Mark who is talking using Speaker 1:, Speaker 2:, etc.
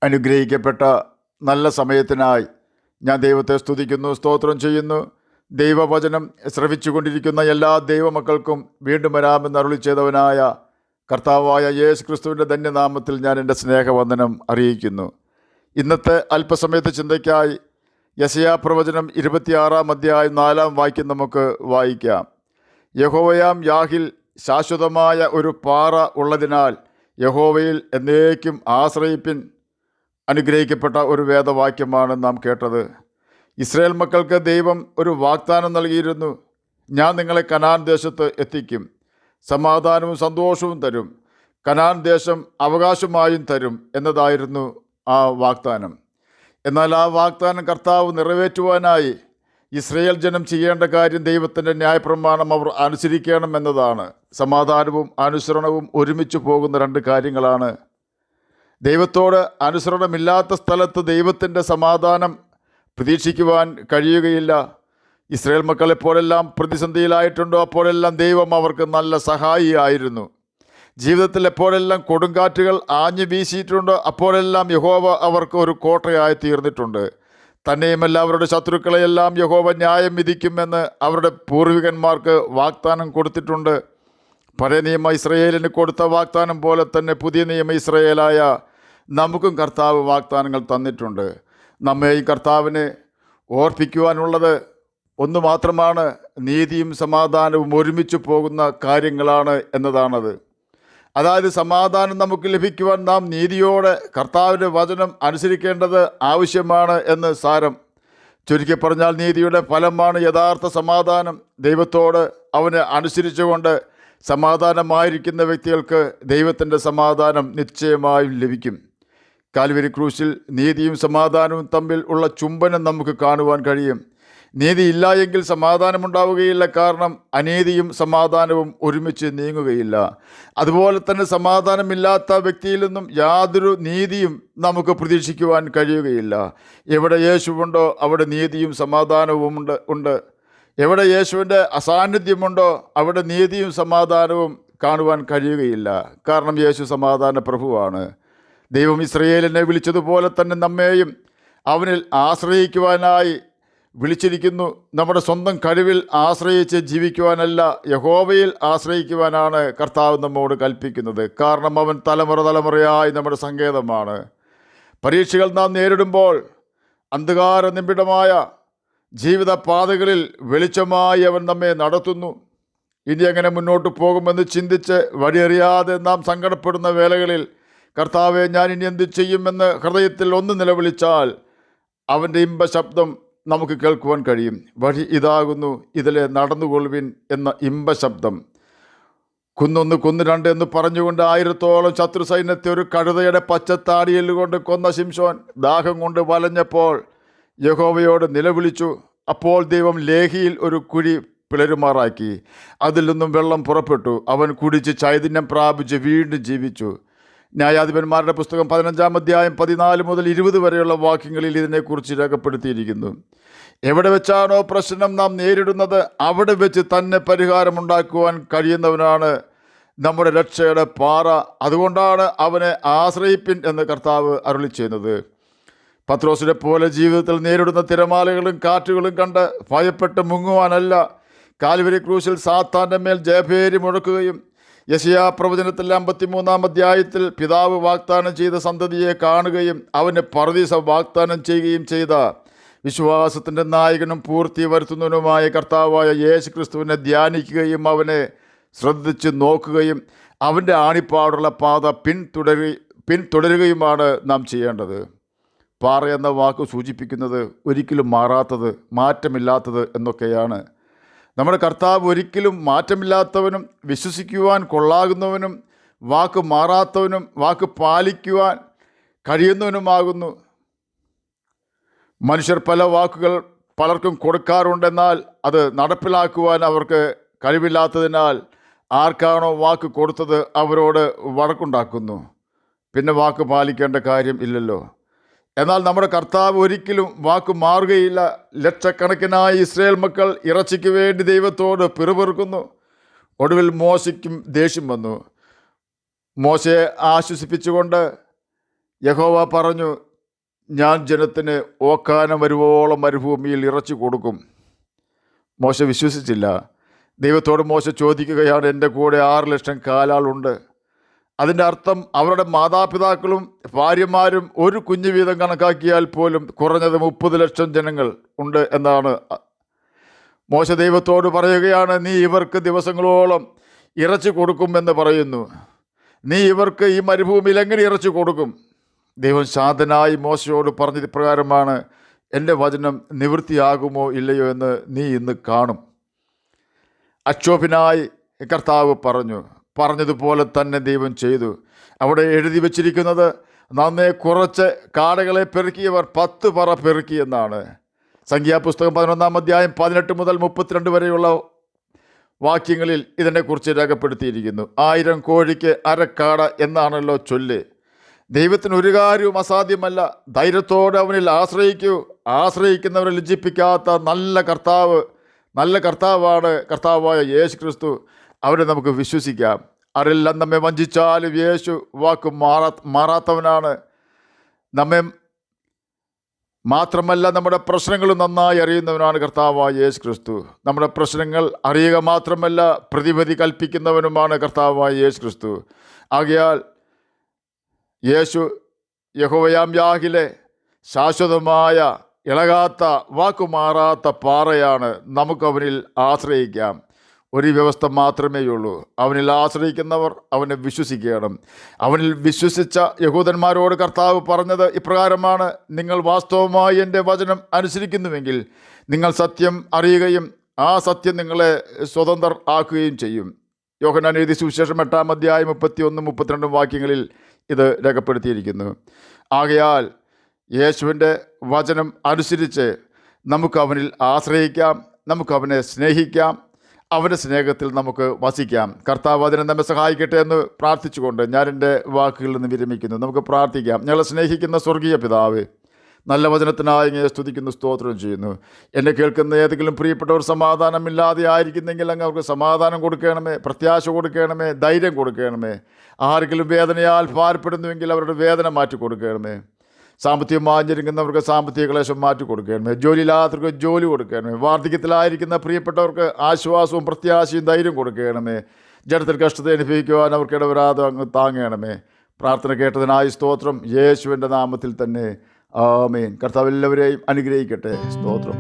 Speaker 1: അനുഗ്രഹിക്കപ്പെട്ട നല്ല സമയത്തിനായി ഞാൻ ദൈവത്തെ സ്തുതിക്കുന്നു, സ്തോത്രം ചെയ്യുന്നു. ദൈവവചനം ശ്രവിച്ചുകൊണ്ടിരിക്കുന്ന എല്ലാ ദൈവമക്കൾക്കും വീണ്ടും വരാമെന്ന് അരുളി ചെയ്തവനായ കർത്താവായ യേശു ക്രിസ്തുവിൻ്റെ ധന്യനാമത്തിൽ ഞാൻ എൻ്റെ സ്നേഹവന്ദനം അറിയിക്കുന്നു. ഇന്നത്തെ അല്പസമയത്തെ ചിന്തയ്ക്കായി യെശയ്യാ പ്രവചനം 26 അധ്യായം 4 വാക്യം നമുക്ക് വായിക്കാം. യഹോവയാം യാഹിൽ ശാശ്വതമായ ഒരു പാറ ഉള്ളതിനാൽ യഹോവയിൽ എന്നേക്കും ആശ്രയിപ്പിൻ. അനുഗ്രഹിക്കപ്പെട്ട ഒരു വേദവാക്യമാണ് നാം കേട്ടത്. ഇസ്രായേൽ മക്കൾക്ക് ദൈവം ഒരു വാഗ്ദാനം നൽകിയിരുന്നു. ഞാൻ നിങ്ങളെ കനാൻ ദേശത്ത് എത്തിക്കും, സമാധാനവും സന്തോഷവും തരും, കനാൻ ദേശം അവകാശമായും തരും എന്നതായിരുന്നു ആ വാഗ്ദാനം. എന്നാൽ ആ വാഗ്ദാനം കർത്താവ് നിറവേറ്റുവാനായി ഇസ്രായേൽ ജനം ചെയ്യേണ്ട കാര്യം ദൈവത്തിൻ്റെ ന്യായപ്രമാണം അവർ അനുസരിക്കണം എന്നതാണ്. സമാധാനവും അനുസരണവും ഒരുമിച്ച് പോകുന്ന രണ്ട് കാര്യങ്ങളാണ്. ദൈവത്തോട് അനുസരണമില്ലാത്ത സ്ഥലത്ത് ദൈവത്തിൻ്റെ സമാധാനം പ്രതീക്ഷിക്കുവാൻ കഴിയുകയില്ല. ഇസ്രായേൽ മക്കളെപ്പോലെല്ലാം പ്രതിസന്ധിയിലായിട്ടുണ്ടോ അപ്പോഴെല്ലാം ദൈവം അവർക്ക് നല്ല സഹായിയായിരുന്നു. ജീവിതത്തിൽ എപ്പോഴെല്ലാം കൊടുങ്കാറ്റുകൾ ആഞ്ഞു വീശിയിട്ടുണ്ടോ അപ്പോഴെല്ലാം യഹോവ അവർക്ക് ഒരു കോട്ടയായി തീർന്നിട്ടുണ്ട്. തന്നെയുമല്ല, അവരുടെ ശത്രുക്കളെയെല്ലാം യഹോവ ന്യായം വിധിക്കുമെന്ന് അവരുടെ പൂർവികന്മാർക്ക് വാഗ്ദാനം കൊടുത്തിട്ടുണ്ട്. പഴയ നിയമ ഇസ്രായേലിന് കൊടുത്ത വാഗ്ദാനം പോലെ തന്നെ പുതിയ നിയമ ഇസ്രായേലായ നമുക്കും കർത്താവ് വാഗ്ദാനങ്ങൾ തന്നിട്ടുണ്ട്. നമ്മെ ഈ കർത്താവിനെ ഓർപ്പിക്കുവാനുള്ളത് ഒന്ന് മാത്രമാണ്: നീതിയും സമാധാനവും ഒരുമിച്ച് പോകുന്ന കാര്യങ്ങളാണ് എന്നതാണത്. അതായത് സമാധാനം നമുക്ക് ലഭിക്കുവാൻ നാം നീതിയോടെ കർത്താവിൻ്റെ വചനം അനുസരിക്കേണ്ടത് ആവശ്യമാണ് എന്ന് സാരം. ചുരുക്കി പറഞ്ഞാൽ നീതിയുടെ ഫലമാണ് യഥാർത്ഥ സമാധാനം. ദൈവത്തോട് അവനെ അനുസരിച്ചുകൊണ്ട് സമാധാനമായിരിക്കുന്ന വ്യക്തികൾക്ക് ദൈവത്തിൻ്റെ സമാധാനം നിശ്ചയമായും ലഭിക്കും. കാൽവരി ക്രൂശിൽ നീതിയും സമാധാനവും തമ്മിൽ ഉള്ള ചുംബനം നമുക്ക് കാണുവാൻ കഴിയും. നീതിയില്ല എങ്കിൽ സമാധാനമുണ്ടാവുകയില്ല, കാരണം അനീതിയും സമാധാനവും ഒരുമിച്ച് നീങ്ങുകയില്ല. അതുപോലെ തന്നെ സമാധാനമില്ലാത്ത വ്യക്തിയിൽ നിന്നും യാതൊരു നീതിയും നമുക്ക് പ്രതീക്ഷിക്കുവാൻ കഴിയുകയില്ല. എവിടെ യേശുവുണ്ടോ അവിടെ നീതിയും സമാധാനവും ഉണ്ട്. എവിടെ യേശുവിൻ്റെ അസാന്നിധ്യമുണ്ടോ അവിടെ നീതിയും സമാധാനവും കാണുവാൻ കഴിയുകയില്ല. കാരണം യേശു സമാധാന പ്രഭുവാണ്. ദൈവം ഇസ്രായേലിനെ വിളിച്ചതുപോലെ തന്നെ നമ്മെയും അവനിൽ ആശ്രയിക്കുവാനായി വിളിച്ചിരിക്കുന്നു. നമ്മുടെ സ്വന്തം കഴിവിൽ ആശ്രയിച്ച് ജീവിക്കുവാനല്ല, യഹോവയിൽ ആശ്രയിക്കുവാനാണ് കർത്താവ് നമ്മോട് കൽപ്പിക്കുന്നത്. കാരണം അവൻ തലമുറയായി നമ്മുടെ സങ്കേതമാണ്. പരീക്ഷകൾ നാം നേരിടുമ്പോൾ അന്ധകാര നിബിഡമായ ജീവിത പാതകളിൽ വെളിച്ചമായി അവൻ നമ്മെ നടത്തുന്നു. ഇനി എങ്ങനെ മുന്നോട്ട് പോകുമെന്ന് ചിന്തിച്ച് വഴിയറിയാതെ നാം സങ്കടപ്പെടുന്ന വേളകളിൽ കർത്താവെ, ഞാൻ ഇനി എന്ത് ചെയ്യുമെന്ന് ഹൃദയത്തിൽ ഒന്ന് നിലവിളിച്ചാൽ അവൻ്റെ ഇമ്പശബ്ദം നമുക്ക് കേൾക്കുവാൻ കഴിയും. വഴി ഇതാകുന്നു, ഇതിലെ നടന്നുകൊള്ളുവിൻ എന്ന ഇമ്പശബ്ദം. കുന്നൊന്ന് കുന്ന് രണ്ട് എന്ന് പറഞ്ഞുകൊണ്ട് 1000ഓളം ശത്രു സൈന്യത്തെ ഒരു കഴുതയുടെ പച്ചത്താടിയെല്ലുകൊണ്ട് കൊന്ന ശിംശോൻ ദാഹം കൊണ്ട് വലഞ്ഞപ്പോൾ യഹോവയോട് നിലവിളിച്ചു. അപ്പോൾ ദൈവം ലേഹിയിൽ ഒരു കുഴി പിളരുമാറാക്കി. അതിൽ നിന്നും വെള്ളം പുറപ്പെട്ടു. അവൻ കുടിച്ച് ചൈതന്യം പ്രാപിച്ച് വീണ്ടും ജീവിച്ചു. ന്യായാധിപന്മാരുടെ പുസ്തകം 15 അധ്യായം 14 മുതൽ 20 വരെയുള്ള വാക്യങ്ങളിൽ ഇതിനെക്കുറിച്ച് രേഖപ്പെടുത്തിയിരിക്കുന്നു. എവിടെ വെച്ചാണോ പ്രശ്നം നാം നേരിടുന്നത് അവിടെ വെച്ച് തന്നെ പരിഹാരമുണ്ടാക്കുവാൻ കഴിയുന്നവനാണ് നമ്മുടെ രക്ഷയുടെ പാറ. അതുകൊണ്ടാണ് അവനെ ആശ്രയിപ്പിൻ എന്ന് കർത്താവ് അരുളി ചെയ്യുന്നത്. പത്രോസിനെ പോലെ ജീവിതത്തിൽ നേരിടുന്ന തിരമാലകളും കാറ്റുകളും കണ്ട് ഭയപ്പെട്ട് മുങ്ങുവാനല്ല, കാൽവരി ക്രൂശിൽ സാത്താൻ്റെ മേൽ ജയഭേരി മുഴക്കുകയും യെശയ്യാ പ്രവചനത്തിൽ 53 അധ്യായത്തിൽ പിതാവ് വാഗ്ദാനം ചെയ്ത സന്തതിയെ കാണുകയും അവന് പറുദീസ വാഗ്ദാനം ചെയ്യുകയും ചെയ്ത വിശ്വാസത്തിൻ്റെ നായകനും പൂർത്തി വരുത്തുന്നവനുമായ കർത്താവായ യേശു ക്രിസ്തുവിനെ ധ്യാനിക്കുകയും അവനെ ശ്രദ്ധിച്ച് നോക്കുകയും അവൻ്റെ ആണിപ്പാടുള്ള പാത പിന്തുടരുകയുമാണ് നാം ചെയ്യേണ്ടത്. പാറ എന്ന വാക്ക് സൂചിപ്പിക്കുന്നത് ഒരിക്കലും മാറാത്തത്, മാറ്റമില്ലാത്തത് എന്നൊക്കെയാണ്. നമ്മുടെ കർത്താവ് ഒരിക്കലും മാറ്റമില്ലാത്തവനും വിശ്വസിക്കുവാൻ കൊള്ളാകുന്നവനും വാക്ക് മാറാത്തവനും വാക്ക് പാലിക്കുവാൻ കഴിയുന്നവനുമാകുന്നു. മനുഷ്യർ പല വാക്കുകൾ പലർക്കും കൊടുക്കാറുണ്ടെന്നാൽ അത് നടപ്പിലാക്കുവാൻ അവർക്ക് കഴിവില്ലാത്തതിനാൽ ആർക്കാണോ വാക്ക് കൊടുത്തത് അവരോട് വഴക്കുണ്ടാക്കുന്നു. പിന്നെ വാക്ക് പാലിക്കേണ്ട കാര്യം ഇല്ലല്ലോ. എന്നാൽ നമ്മുടെ കർത്താവ് ഒരിക്കലും വാക്ക് മാറുകയില്ല. ലക്ഷക്കണക്കിനായി ഇസ്രായേൽ മക്കൾ ഇറച്ചിക്ക് വേണ്ടി ദൈവത്തോട് പിറുപിറുക്കുന്നു. ഒടുവിൽ മോശയ്ക്കും ദേഷ്യം വന്നു. മോശയെ ആശ്വസിപ്പിച്ചുകൊണ്ട് യഹോവ പറഞ്ഞു, ഞാൻ ജനത്തിന് ഓക്കാനം വരുവോളം മരുഭൂമിയിൽ ഇറച്ചി കൊടുക്കും. മോശ വിശ്വസിച്ചില്ല. ദൈവത്തോട് മോശ ചോദിക്കുകയാണ്, എൻ്റെ കൂടെ 6 ലക്ഷം കാലാളുണ്ട്. അതിൻ്റെ അർത്ഥം അവരുടെ മാതാപിതാക്കളും ഭാര്യമാരും ഒരു കുഞ്ഞു വീതം കണക്കാക്കിയാൽ പോലും കുറഞ്ഞത് 30 ലക്ഷം ജനങ്ങൾ ഉണ്ട് എന്നാണ്. മോശ ദൈവത്തോട് പറയുകയാണ്, നീ ഇവർക്ക് ദിവസങ്ങളോളം ഇറച്ചി കൊടുക്കുമെന്ന് പറയുന്നു. നീ ഇവർക്ക് ഈ മരുഭൂമിയിൽ എങ്ങനെ ഇറച്ചി കൊടുക്കും? ദൈവം ശാന്തനായി മോശയോട് പറഞ്ഞത് പ്രകാരമാണ്. എൻ്റെ വചനം നിവൃത്തിയാകുമോ ഇല്ലയോ എന്ന് നീ ഇന്ന് കാണും. അക്ഷോഭനായി കർത്താവ് പറഞ്ഞതുപോലെ തന്നെ ദൈവം ചെയ്തു. അവിടെ എഴുതി വച്ചിരിക്കുന്നത്, നന്നേ കുറച്ച് കാടകളെ പെറുക്കിയവർ 10 പറ പെറുക്കി എന്നാണ്. സംഖ്യാപുസ്തകം 11-ാം അധ്യായം 18 മുതൽ 32 വരെയുള്ള വാക്യങ്ങളിൽ ഇതിനെക്കുറിച്ച് രേഖപ്പെടുത്തിയിരിക്കുന്നു. 1000 കോഴിക്ക് അരക്കാട എന്നാണല്ലോ ചൊല്ല്. ദൈവത്തിന് ഒരു കാര്യവും അസാധ്യമല്ല. ധൈര്യത്തോടെ അവനിൽ ആശ്രയിക്കൂ. ആശ്രയിക്കുന്നവരെ ലജ്ജിപ്പിക്കാത്ത നല്ല കർത്താവാണ് കർത്താവായ യേശു ക്രിസ്തു. അവരെ നമുക്ക് വിശ്വസിക്കാം. ആരെല്ലാം നമ്മെ വഞ്ചിച്ചാലും യേശു വാക്ക് മാറാത്തവനാണ്. നമ്മെ മാത്രമല്ല, നമ്മുടെ പ്രശ്നങ്ങൾ നന്നായി അറിയുന്നവനാണ് കർത്താവായ യേശു ക്രിസ്തു. നമ്മുടെ പ്രശ്നങ്ങൾ അറിയുക മാത്രമല്ല, പ്രതിവിധി കൽപ്പിക്കുന്നവനുമാണ് കർത്താവായ യേശു ക്രിസ്തു. ആകയാൽ യഹോവയാം യാഹിലെ ശാശ്വതമായ ഇളകാത്ത വാക്കുമാറാത്ത പാറയാണ്. നമുക്കവനിൽ ആശ്രയിക്കാം. ഒരു വ്യവസ്ഥ മാത്രമേയുള്ളൂ. അവനിൽ ആശ്രയിക്കുന്നവർ അവനെ വിശ്വസിക്കണം. അവനിൽ വിശ്വസിച്ച യഹൂദന്മാരോട് കർത്താവ് പറഞ്ഞത് ഇപ്രകാരമാണ്, നിങ്ങൾ വാസ്തവമായി എൻ്റെ വചനം അനുസരിക്കുന്നുവെങ്കിൽ നിങ്ങൾ സത്യം അറിയുകയും ആ സത്യം നിങ്ങളെ സ്വതന്ത്രർ ആക്കുകയും ചെയ്യും. യോഹന്നാൻ എഴുതിയ സുവിശേഷം 8-ാം അധ്യായം 31-32 വാക്യങ്ങളിൽ ഇത് രേഖപ്പെടുത്തിയിരിക്കുന്നു. ആകയാൽ യേശുവിൻ്റെ വചനം അനുസരിച്ച് നമുക്ക് അവനിൽ ആശ്രയിക്കാം, നമുക്ക് അവനെ സ്നേഹിക്കാം, അവൻ്റെ സ്നേഹത്തിൽ നമുക്ക് വസിക്കാം. കർത്താവ് അതിനെ നമ്മെ സഹായിക്കട്ടെ എന്ന് പ്രാർത്ഥിച്ചുകൊണ്ട് ഞാൻ എൻ്റെ വാക്കുകളിൽ നിന്ന് വിരമിക്കുന്നു. നമുക്ക് പ്രാർത്ഥിക്കാം. ഞങ്ങളെ സ്നേഹിക്കുന്ന സ്വർഗീയ പിതാവേ, നല്ല വചനത്തിനായി ഇങ്ങനെ സ്തുതിക്കുന്നു, സ്തോത്രം ചെയ്യുന്നു. എന്നെ കേൾക്കുന്ന ഏതെങ്കിലും പ്രിയപ്പെട്ടവർ സമാധാനമില്ലാതെ ആയിരിക്കുന്നെങ്കിൽ അങ്ങ് അവർക്ക് സമാധാനം കൊടുക്കണമേ, പ്രത്യാശ കൊടുക്കണമേ, ധൈര്യം കൊടുക്കണമേ. ആരെങ്കിലും വേദനയാൽ ഭാരപ്പെടുന്നുവെങ്കിൽ അവരുടെ വേദന മാറ്റി കൊടുക്കണമേ. സാമ്പത്തികമായി ഞെരുങ്ങുന്നവർക്ക് സാമ്പത്തിക ക്ലേശം മാറ്റി കൊടുക്കണമേ. ജോലിയില്ലാത്തവർക്ക് ജോലി കൊടുക്കണമേ. വാർദ്ധക്യത്തിലായിരിക്കുന്ന പ്രിയപ്പെട്ടവർക്ക് ആശ്വാസവും പ്രത്യാശയും ധൈര്യം കൊടുക്കണമേ. ജഡത്തിൽ കഷ്ടത അനുഭവിക്കുവാൻ അവർക്ക് ഇടവരാതെ അങ്ങ് താങ്ങണമേ. പ്രാർത്ഥന കേട്ടതിനായി സ്തോത്രം. യേശുവിൻ്റെ നാമത്തിൽ തന്നെ ആമേൻ. കർത്താവ് എല്ലാവരെയും അനുഗ്രഹിക്കട്ടെ. സ്തോത്രം.